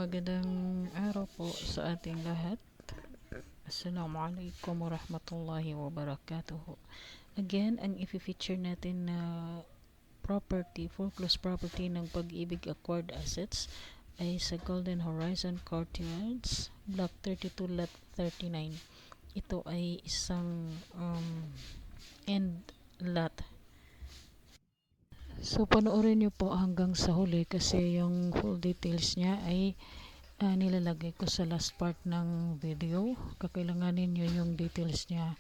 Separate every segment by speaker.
Speaker 1: Magandang araw po sa ating lahat. Assalamualaikum warahmatullahi wabarakatuh. Again, ang i-feature natin na property, foreclosed property ng Pag-ibig Acquired Assets ay sa Golden Horizon Courtyards, Block 32, Lot 39. Ito ay isang end lot. So, panoorin nyo po hanggang sa huli kasi yung full details niya ay nilalagay ko sa last part ng video. Kakailanganin nyo yung details niya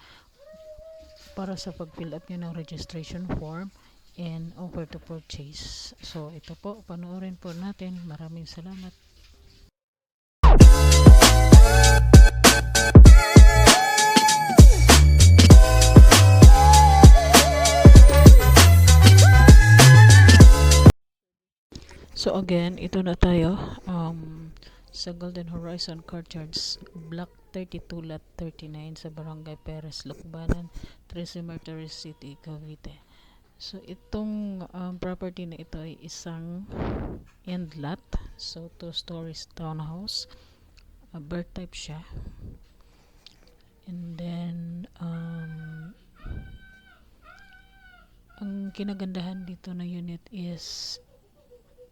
Speaker 1: para sa pag-fill up nyo ng registration form and offer to purchase. So, ito po, panoorin po natin. Maraming salamat. So again, ito na tayo sa Golden Horizon Courtyards, Block 32, Lot 39 sa Barangay Perez, Lucbanan, Trece Martires City, Cavite. So itong property na ito ay isang end lot. So 2 stories townhouse. Bird type siya. And then ang kinagandahan dito na unit is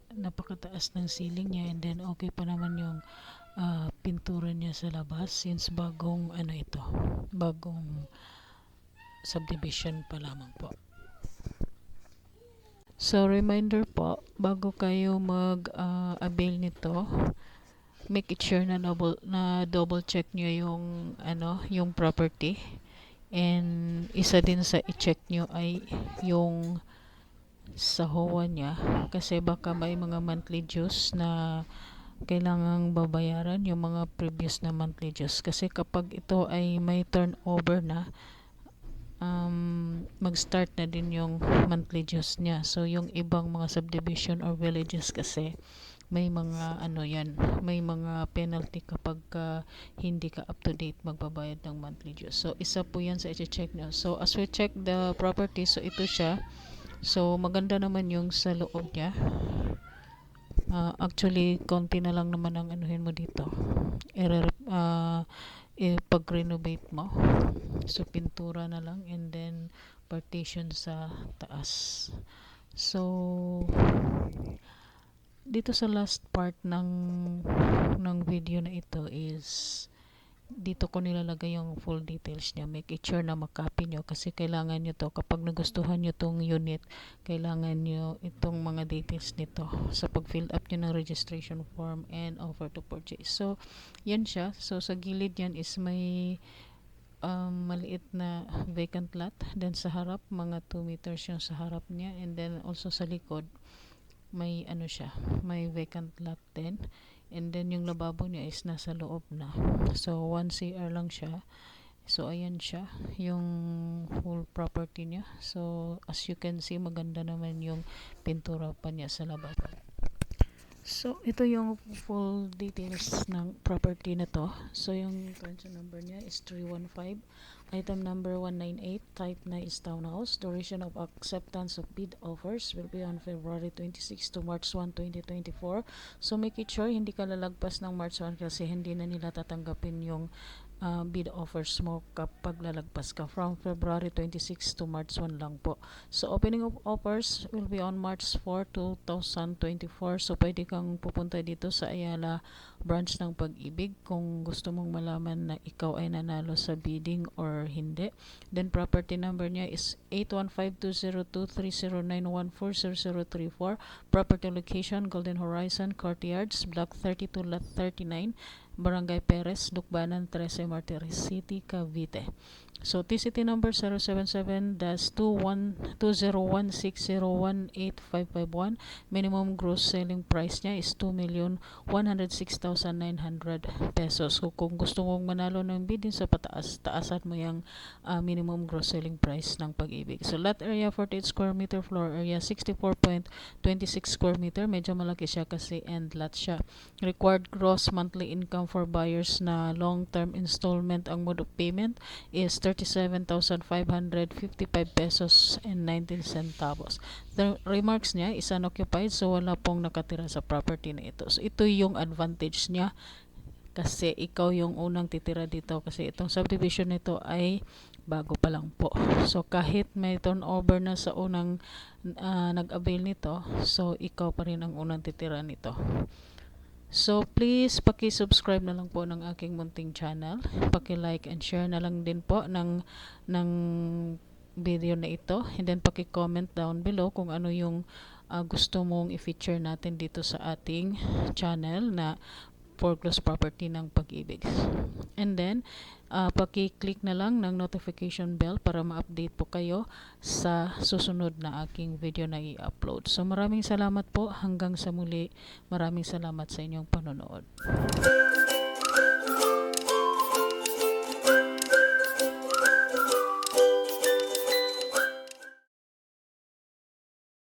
Speaker 1: napakataas ng ceiling niya, and then okay pa naman yung pintura niya sa labas since bagong bagong subdivision pa lamang po. So reminder po, bago kayo mag-avail nito, make it sure na double check nyo yung property, and isa din sa i-check nyo ay yung sa HOA niya, kasi baka may mga monthly dues na kailangang babayaran, yung mga previous na monthly dues, kasi kapag ito ay may turnover na, mag-start na din yung monthly dues niya. So yung ibang mga subdivision or villages kasi may mga may mga penalty kapag hindi ka up to date magbabayad ng monthly dues. So isa po yan sa i-check nyo. So as we check the property, so ito siya. So maganda naman yung sa loob niya. Actually konti na lang naman ang anuhin mo dito, pag-renovate mo. So pintura na lang, and then partition sa taas. So dito sa last part ng video na ito is dito ko nilalagay yung full details niya. Make it sure na makopy nyo kasi kailangan nyo to kapag nagustuhan nyo tong unit, kailangan nyo itong mga details nito sa pag-fill up nyo ng registration form and offer to purchase. So yan siya. So sa gilid yan is may maliit na vacant lot, then sa harap mga 2 meters yung sa harap niya, and then also sa likod may may vacant lot din. And then yung lababo niya is nasa loob na. So 1 CR lang siya. So ayan siya, yung full property niya. So as you can see, maganda naman yung pintura pa niya sa labas. So ito yung full details ng property na to. So yung transaction number niya is 315, item number 198, type na is townhouse. Duration of acceptance of bid offers will be on February 26 to March 1, 2024. So make it sure hindi ka lalagpas ng March 1 kasi hindi na nila tatanggapin yung bid offers mo kapag lalagpas ka. From February 26 to March 1 lang po. So opening of offers will be on March 4, 2024. So pwede kang pupunta dito sa Ayala branch ng Pag-ibig kung gusto mong malaman na ikaw ay nanalo sa bidding or hindi. Then property number niya is 815-202-3091-4034. Property location, Golden Horizon Courtyards, Block 32, Lot 39, Barangay Perez, Lucbanan, Trece Martires City, Cavite. So TCT number 077-201601851. Minimum gross selling price niya is 2,106,900 pesos. So kung gusto mong manalo ng bidding sa pataas, taasan mo yung minimum gross selling price ng Pag-ibig. So lot area 48 square meter, floor area 64.26 square meter. Medyo malaki siya kasi end lot siya. Required gross monthly income for buyers na long-term installment, ang mode of payment is 37,555 pesos and 19 centavos. The remarks niya is unoccupied, so wala pong nakatira sa property na ito. So ito yung advantage niya kasi ikaw yung unang titira dito kasi itong subdivision nito ay bago pa lang po. So kahit may turnover na sa unang nag-avail nito, so ikaw pa rin ang unang titira nito. So please paki-subscribe na lang po ng aking munting channel. Paki-like and share na lang din po ng video na ito, and then paki-comment down below kung ano yung gusto mong i-feature natin dito sa ating channel na foreclosed property ng Pag-ibig. And then paki-click na lang ng notification bell para ma-update po kayo sa susunod na aking video na i-upload. So maraming salamat po, hanggang sa muli. Maraming salamat sa inyong panonood.